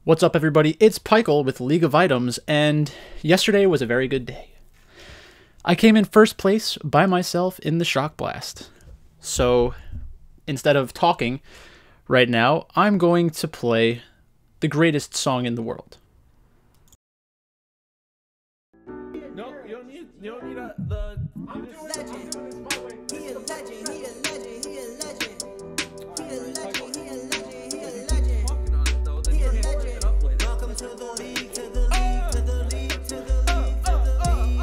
What's up, everybody? It's Pykel with League of Items, and yesterday was a very good day. I came in first place by myself in the Shock Blast. So, instead of talking right now, I'm going to play the greatest song in the world. No, you don't need the. I'm doing legend. He a legend. He a legend. He a legend. He a legend. He a legend. He a legend. He a legend. Welcome to the league. To the league. To the league. To the league. To the league.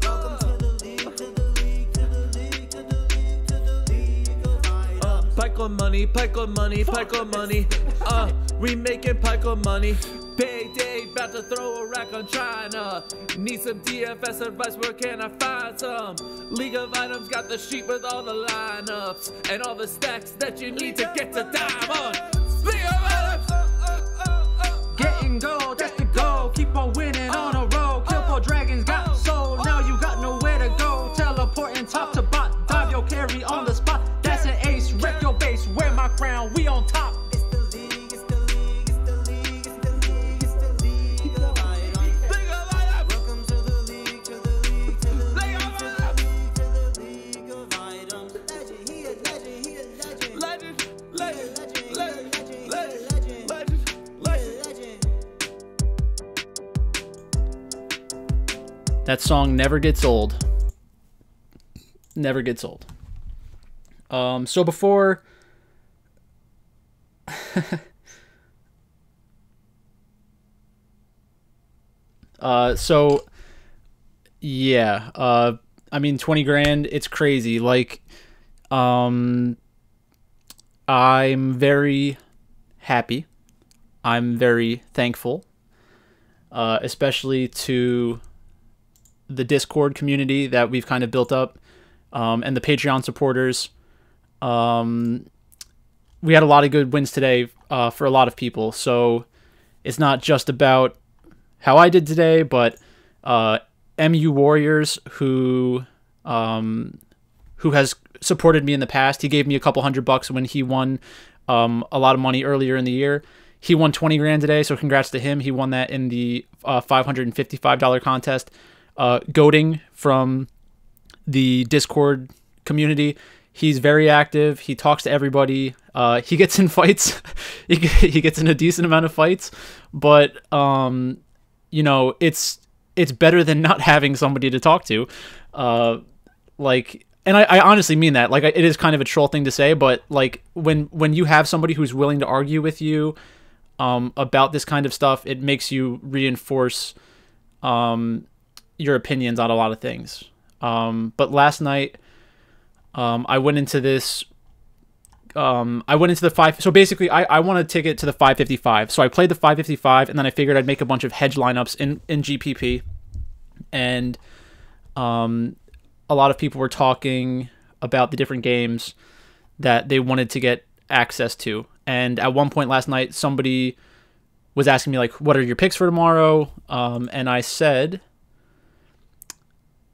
Welcome to the league. To the league. To the league. To the league. To the league of items. Pykel money, Pykel money, Pykel money. We making Pykel money. Payday, about to throw a rack on China. Need some DFS advice, where can I find some? League of Items got the sheet with all the lineups and all the stacks that you need to get to diamond. League of Items! Getting gold, that's the goal. Keep on winning on a roll. Kill 4 dragons, got soul. Now you got nowhere to go. Teleporting top to bot. Dive your carry on the spot. That's an ace. Wreck your base. Wear my crown. We on top. It's the league. It's the league. It's the league. It's the league. It's the league of items. League of Items! Welcome to the league. To the league. To the league. To the league. To the league of items. Legend. He a legend. He a legend. Legend, legend, legend, legend, Legend. legend, legend. Legend. That song never gets old. Never gets old. So before... yeah, I mean, 20 grand, it's crazy. Like, I'm very happy. I'm very thankful, especially to the Discord community that we've kind of built up, and the Patreon supporters. We had a lot of good wins today, for a lot of people. So it's not just about how I did today, but MU Warriors, who has supported me in the past. He gave me a couple $100 when he won a lot of money earlier in the year. He won 20 grand today, so congrats to him. He won that in the $555 contest. Goading from the Discord community. He's very active. He talks to everybody. He gets in fights. he gets in a decent amount of fights, but you know, it's better than not having somebody to talk to. Like, and I honestly mean that. Like, it is kind of a troll thing to say, but like when you have somebody who's willing to argue with you about this kind of stuff, it makes you reinforce your opinions on a lot of things. But last night, I went into this. I went into the 5. So basically, I want a ticket to the 555. So I played the 555, and then I figured I'd make a bunch of hedge lineups in GPP. And a lot of people were talking about the different games that they wanted to get access to. And at one point last night, somebody was asking me, like, what are your picks for tomorrow? And I said...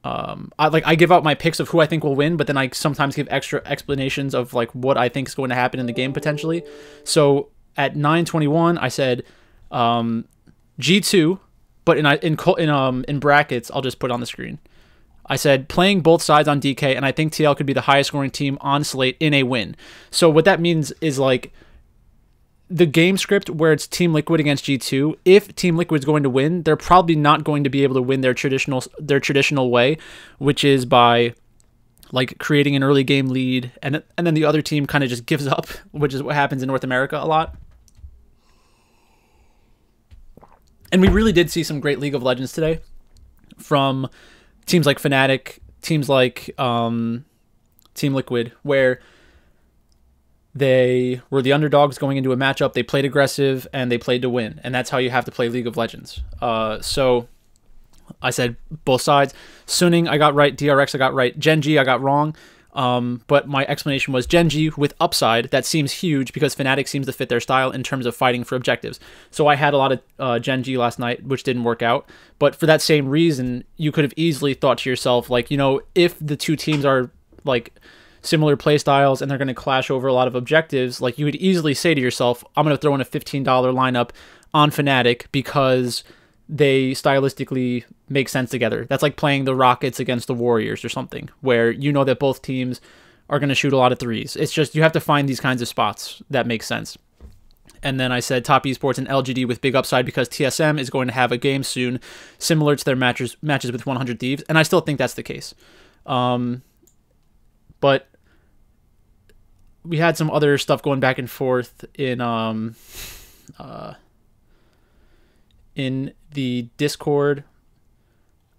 I give out my picks of who I think will win, but then I sometimes give extra explanations of like what I think is going to happen in the game potentially. So at 9:21, I said G2, but in brackets, I'll just put it on the screen. I said playing both sides on DK, and I think TL could be the highest scoring team on slate in a win. So what that means is like the game script where it's Team Liquid against G2, if Team Liquid's going to win, they're probably not going to be able to win their traditional way, which is by like creating an early game lead, and then the other team kind of just gives up, which is what happens in North America a lot. And we really did see some great League of Legends today from teams like Fnatic, teams like Team Liquid, where they were the underdogs going into a matchup. They played aggressive and they played to win. And that's how you have to play League of Legends. So I said both sides. Suning, I got right. DRX, I got right. Gen G, I got wrong. But my explanation was Gen G with upside. That seems huge because Fnatic seems to fit their style in terms of fighting for objectives. So I had a lot of Gen G last night, which didn't work out. But for that same reason, you could have easily thought to yourself, like, you know, if the two teams are like similar play styles and they're going to clash over a lot of objectives, like you could easily say to yourself, I'm going to throw in a $15 lineup on Fnatic because they stylistically make sense together. That's like playing the Rockets against the Warriors or something, where you know that both teams are going to shoot a lot of threes. It's just you have to find these kinds of spots that make sense. And then I said Top Esports and LGD with big upside because TSM is going to have a game soon similar to their matches with 100 Thieves, and I still think that's the case. But we had some other stuff going back and forth in the Discord.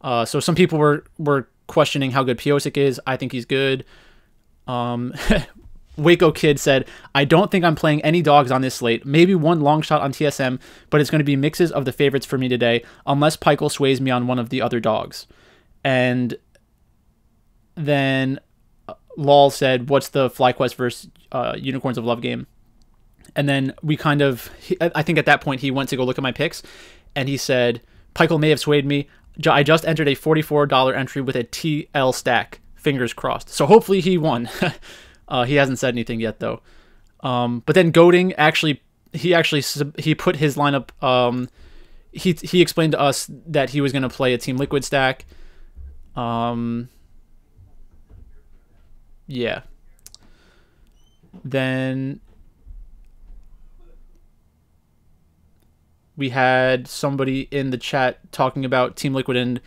So some people were questioning how good Pyosik is. I think he's good. Waco Kid said, I don't think I'm playing any dogs on this slate. Maybe one long shot on TSM, but it's going to be mixes of the favorites for me today, unless Pykel sways me on one of the other dogs. And then Lol said, what's the FlyQuest versus Unicorns of Love game? And then we kind of, I think at that point he went to go look at my picks, and he said, Pykel may have swayed me. I just entered a $44 entry with a TL stack. Fingers crossed. So hopefully he won. He hasn't said anything yet though. But then Goading he put his lineup. He explained to us that he was going to play a Team Liquid stack. Yeah. Then we had somebody in the chat talking about Team Liquid and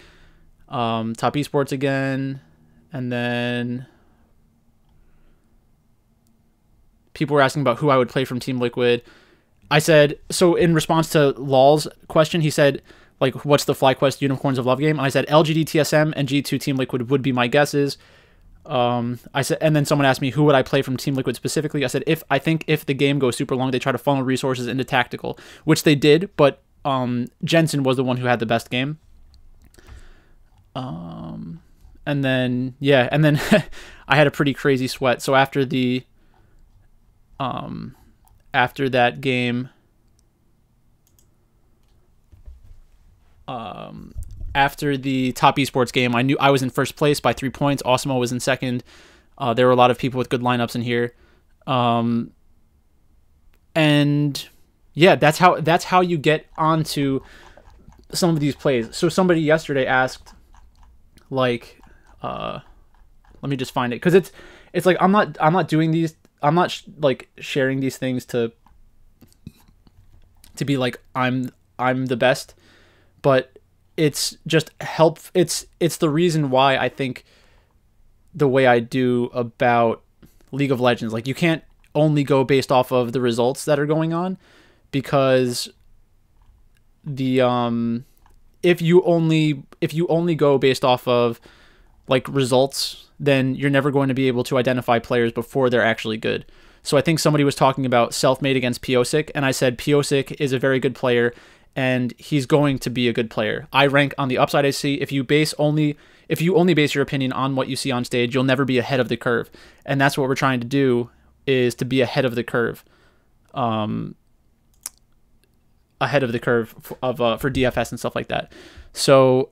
Top Esports again. And then people were asking about who I would play from Team Liquid. I said, so in response to Lol's question, he said, like, what's the FlyQuest Unicorns of Love game? And I said, LGD, TSM, and G2 Team Liquid would be my guesses. I said, and then someone asked me, who would I play from Team Liquid specifically? I said, I think if the game goes super long, they try to funnel resources into tactical, which they did, but Jensen was the one who had the best game. And then, yeah, and then I had a pretty crazy sweat. So after the, after that game, after the Top Esports game, I knew I was in first place by 3 points. Osmo was in second. There were a lot of people with good lineups in here. And yeah, that's how you get onto some of these plays. So somebody yesterday asked, like, let me just find it, because it's like I'm not doing these, I'm not like sharing these things to be like I'm the best, but it's just it's the reason why I think the way I do about League of Legends, like, you can't only go based off of the results that are going on, because the if you only go based off of like results, then you're never going to be able to identify players before they're actually good. So I think somebody was talking about Selfmade against Pyosik, and I said Pyosik is a very good player and he's going to be a good player. I rank on the upside I see. If you only base your opinion on what you see on stage, you'll never be ahead of the curve. And that's what we're trying to do, is to be ahead of the curve. Ahead of the curve for DFS and stuff like that. So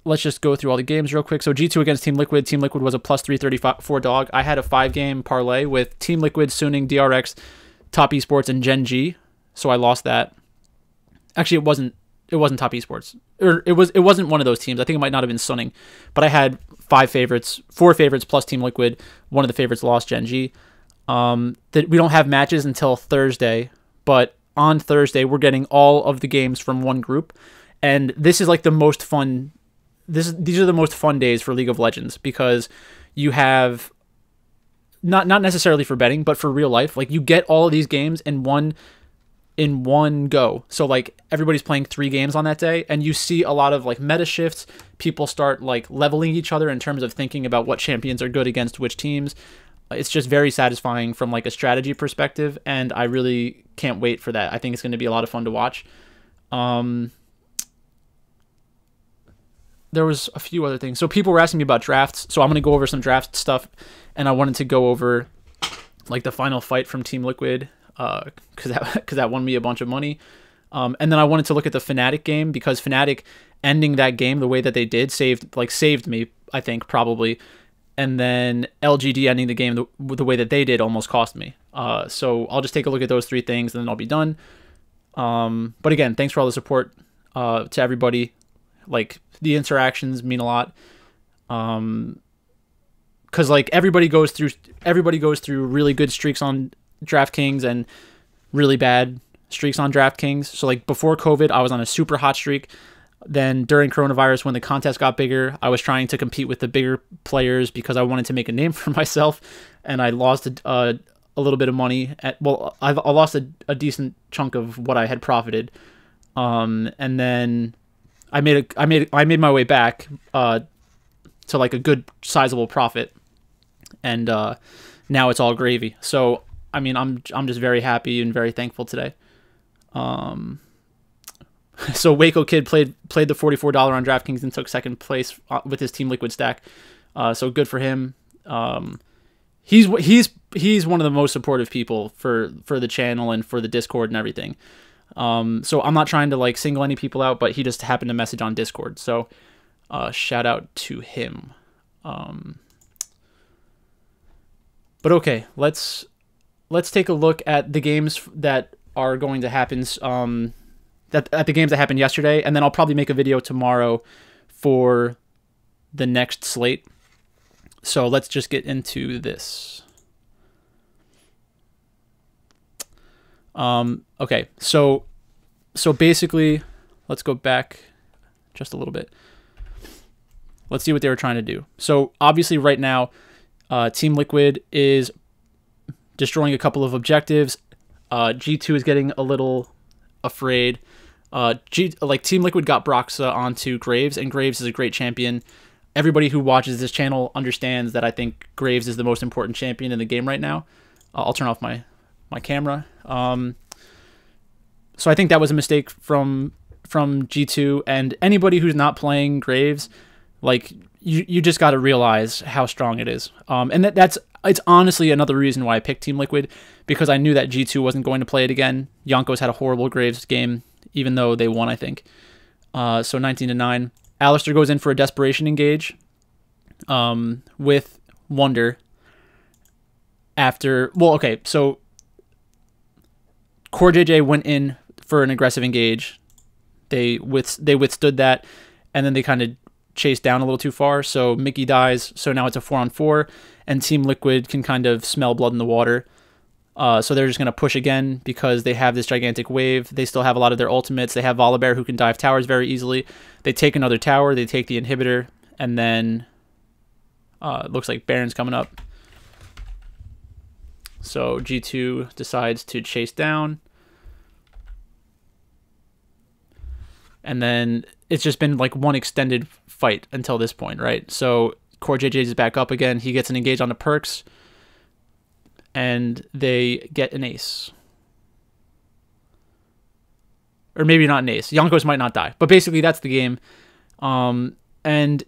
let's just go through all the games real quick. So G2 against Team Liquid. Team Liquid was a plus 334 dog. I had a 5-game parlay with Team Liquid, Suning, DRX, Top Esports, and Gen G. So I lost that. Actually, it wasn't Top Esports. Or it wasn't one of those teams. I think it might not have been Suning. But I had 4 favorites plus Team Liquid. One of the favorites lost, Gen G. That we don't have matches until Thursday, but on Thursday we're getting all of the games from one group, and this is like the most fun. These are the most fun days for League of Legends, because you have not necessarily for betting, but for real life. Like, you get all of these games in one go. So like everybody's playing 3 games on that day, and you see a lot of like meta shifts. People start like leveling each other in terms of thinking about what champions are good against which teams. It's just very satisfying from like a strategy perspective, and I really can't wait for that. I think it's going to be a lot of fun to watch. There was a few other things. So people were asking me about drafts, so I'm going to go over some draft stuff, and I wanted to go over like the final fight from Team Liquid, because that won me a bunch of money. And then I wanted to look at the Fnatic game, because Fnatic ending that game the way that they did saved me, I think, probably. and then LGD ending the game the way that they did almost cost me. So I'll just take a look at those 3 things, and then I'll be done. But again, thanks for all the support to everybody. Like, the interactions mean a lot. Because like everybody goes through really good streaks on DraftKings and really bad streaks on DraftKings. So like before COVID, I was on a super hot streak. Then during coronavirus, when the contest got bigger, I was trying to compete with the bigger players because I wanted to make a name for myself, and I lost a little bit of money. I lost a decent chunk of what I had profited, and then I made my way back to like a good sizable profit, and now it's all gravy. So I mean, I'm just very happy and very thankful today. So Waco Kid played the $44 on DraftKings and took second place with his Team Liquid stack. So good for him. He's one of the most supportive people for the channel and for the Discord and everything. So I'm not trying to like single any people out, but he just happened to message on Discord. So shout out to him. But okay, let's take a look at the games that are going to happen. At the games that happened yesterday, and then I'll probably make a video tomorrow for the next slate. So let's just get into this. Okay, so basically, let's go back just a little bit. Let's see what they were trying to do. So obviously right now, Team Liquid is destroying a couple of objectives. G2 is getting a little afraid. Team Liquid got Broxa onto Graves, and Graves is a great champion. Everybody who watches this channel understands that I think Graves is the most important champion in the game right now. I'll turn off my camera. So I think that was a mistake from G2, and anybody who's not playing Graves, like you just got to realize how strong it is. And it's honestly another reason why I picked Team Liquid, because I knew that G2 wasn't going to play it again. Yonkos had a horrible Graves game, even though they won, I think. So 19-9. Alistar goes in for a desperation engage with Wonder. So Core JJ went in for an aggressive engage. They withstood that, and then they kind of chased down a little too far. So Mickey dies. So now it's a 4-on-4, and Team Liquid can kind of smell blood in the water. So they're just going to push again because they have this gigantic wave. They still have a lot of their ultimates. They have Volibear who can dive towers very easily. They take another tower. They take the inhibitor. And then it looks like Baron's coming up. So G2 decides to chase down. And then it's just been like one extended fight until this point, right? So Core JJ is back up again. He gets an engage on the perks, and they get an ace. Or maybe not an ace. Yonkos might not die. But basically, that's the game. And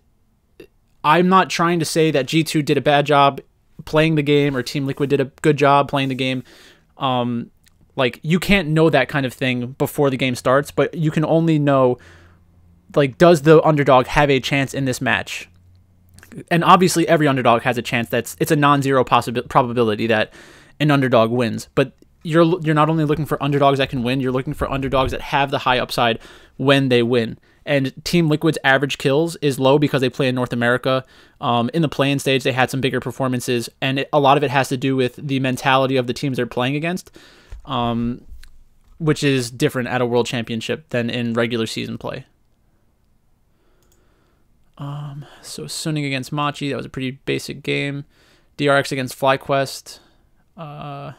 I'm not trying to say that G2 did a bad job playing the game or Team Liquid did a good job playing the game. Like, you can't know that kind of thing before the game starts, but you can only know, like, does the underdog have a chance in this match? And obviously every underdog has a chance. It's a non-zero probability that an underdog wins. But you're not only looking for underdogs that can win, you're looking for underdogs that have the high upside when they win. And Team Liquid's average kills is low because they play in North America. In the play-in stage, they had some bigger performances, and a lot of it has to do with the mentality of the teams they're playing against, which is different at a World Championship than in regular season play. So Suning against Machi, that was a pretty basic game. DRX against FlyQuest. I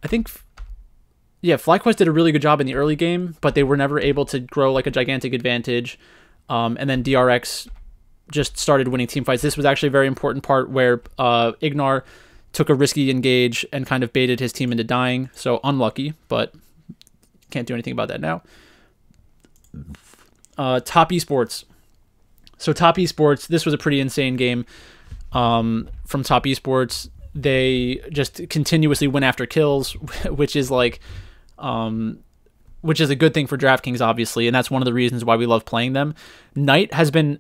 think, yeah, FlyQuest did a really good job in the early game, but they were never able to grow like a gigantic advantage. And then DRX just started winning team fights. This was actually a very important part where Ignar took a risky engage and kind of baited his team into dying. So unlucky, but can't do anything about that now. Top Esports. So Top Esports, this was a pretty insane game from Top Esports. They just continuously went after kills, which is like, which is a good thing for DraftKings, obviously, and that's one of the reasons why we love playing them. Knight has been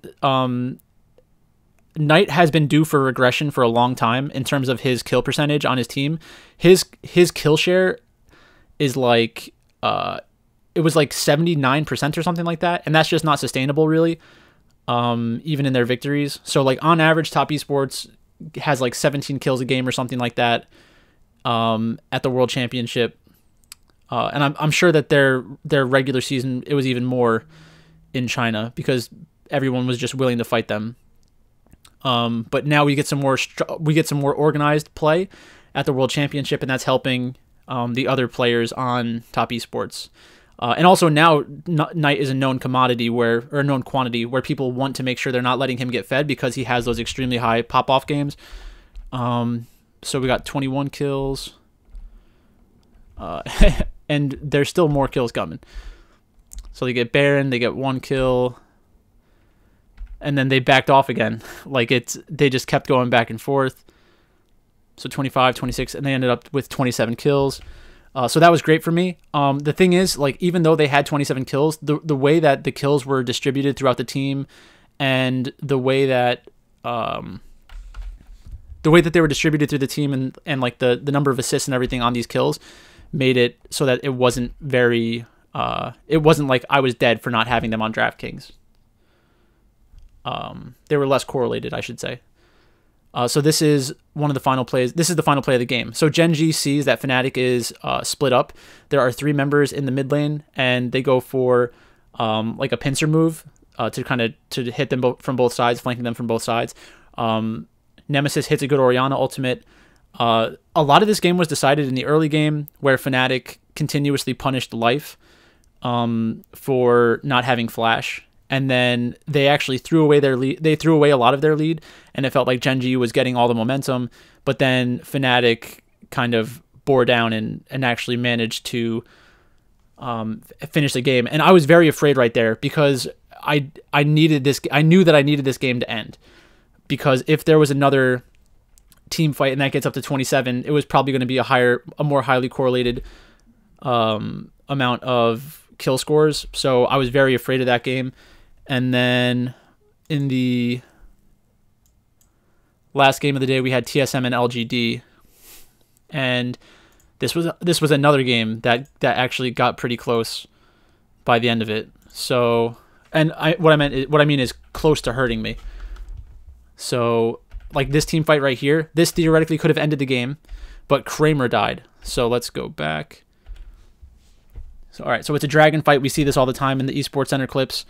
Knight has been due for regression for a long time in terms of his kill percentage on his team. His kill share is like it was like 79% or something like that, and that's just not sustainable really. Even in their victories. So like on average, Top Esports has like 17 kills a game or something like that at the World Championship. And I'm sure that their regular season, it was even more in China because everyone was just willing to fight them. But now we get some more organized play at the World Championship, and that's helping the other players on Top Esports. And also now Knight is a known commodity or a known quantity where people want to make sure they're not letting him get fed because he has those extremely high pop-off games. So we got 21 kills. And there's still more kills coming. So they get Baron, they get 1 kill. And then they backed off again. Like they just kept going back and forth. So 25, 26, and they ended up with 27 kills. So that was great for me. The thing is, like, even though they had 27 kills, the way that the kills were distributed throughout the team, and the way that they were distributed through the team, and like the number of assists and everything on these kills, made it so that it wasn't very. It wasn't like I was dead for not having them on DraftKings. They were less correlated, I should say. So this is one of the final plays. This is the final play of the game. So Gen G sees that Fnatic is split up. There are 3 members in the mid lane, and they go for like a pincer move to hit them from both sides, flanking them from both sides. Nemesis hits a good Orianna ultimate. A lot of this game was decided in the early game, where Fnatic continuously punished Life for not having flash. And then they actually threw away their lead. They threw away a lot of their lead, and it felt like Gen G was getting all the momentum. But then Fnatic kind of bore down and actually managed to finish the game. And I was very afraid right there because I needed this. I knew that I needed this game to end, because if there was another team fight and that gets up to 27, it was probably going to be a more highly correlated amount of kill scores. So I was very afraid of that game. And then in the last game of the day, we had TSM and LGD, and this was another game that actually got pretty close by the end of it. So, and what I mean is close to hurting me. So, like this team fight right here, this theoretically could have ended the game, but Kramer died. So let's go back. So all right, so it's a dragon fight. We see this all the time in the Esports Center clips.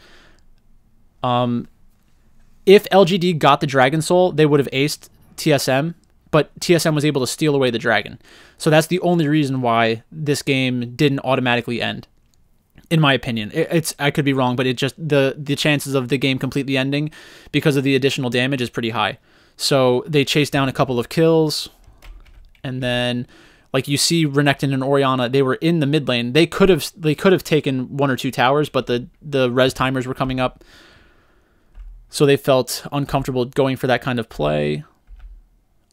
If LGD got the Dragon Soul, they would have aced TSM, but TSM was able to steal away the dragon. So that's the only reason why this game didn't automatically end, in my opinion. I could be wrong, but it just the chances of the game completely ending because of the additional damage is pretty high. So they chased down a couple of kills, and then like you see Renekton and Orianna, they were in the mid lane. They could have taken 1 or 2 towers, but the res timers were coming up. So they felt uncomfortable going for that kind of play.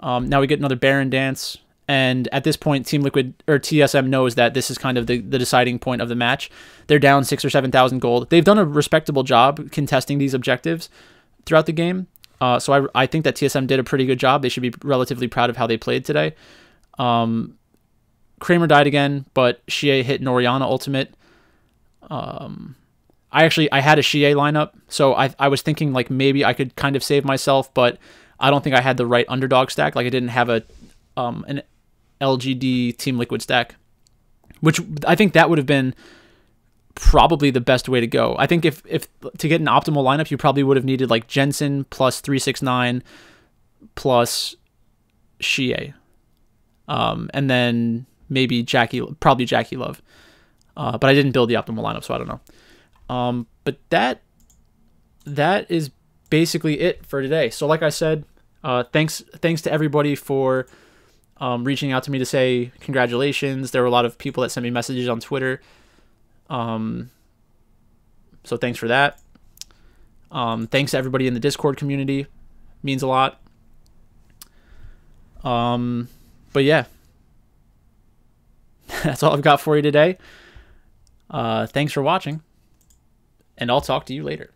Now we get another Baron dance. And at this point, Team Liquid or TSM knows that this is kind of the deciding point of the match. They're down 6,000 or 7,000 gold. They've done a respectable job contesting these objectives throughout the game. So I think that TSM did a pretty good job. They should be relatively proud of how they played today. Kramer died again, but Xie hit an Orianna ultimate. I had a Xie lineup, so I was thinking like maybe I could kind of save myself, but I don't think I had the right underdog stack. Like I didn't have an LGD Team Liquid stack, which I think that would have been probably the best way to go. I think if to get an optimal lineup, you probably would have needed like Jensen plus 369 plus Xie, and then maybe probably Jackie Love. But I didn't build the optimal lineup, so I don't know. But that is basically it for today. So like I said, thanks to everybody for reaching out to me to say congratulations. There were a lot of people that sent me messages on Twitter. So thanks for that. Thanks to everybody in the Discord community. Means a lot. But yeah, that's all I've got for you today. Thanks for watching, and I'll talk to you later.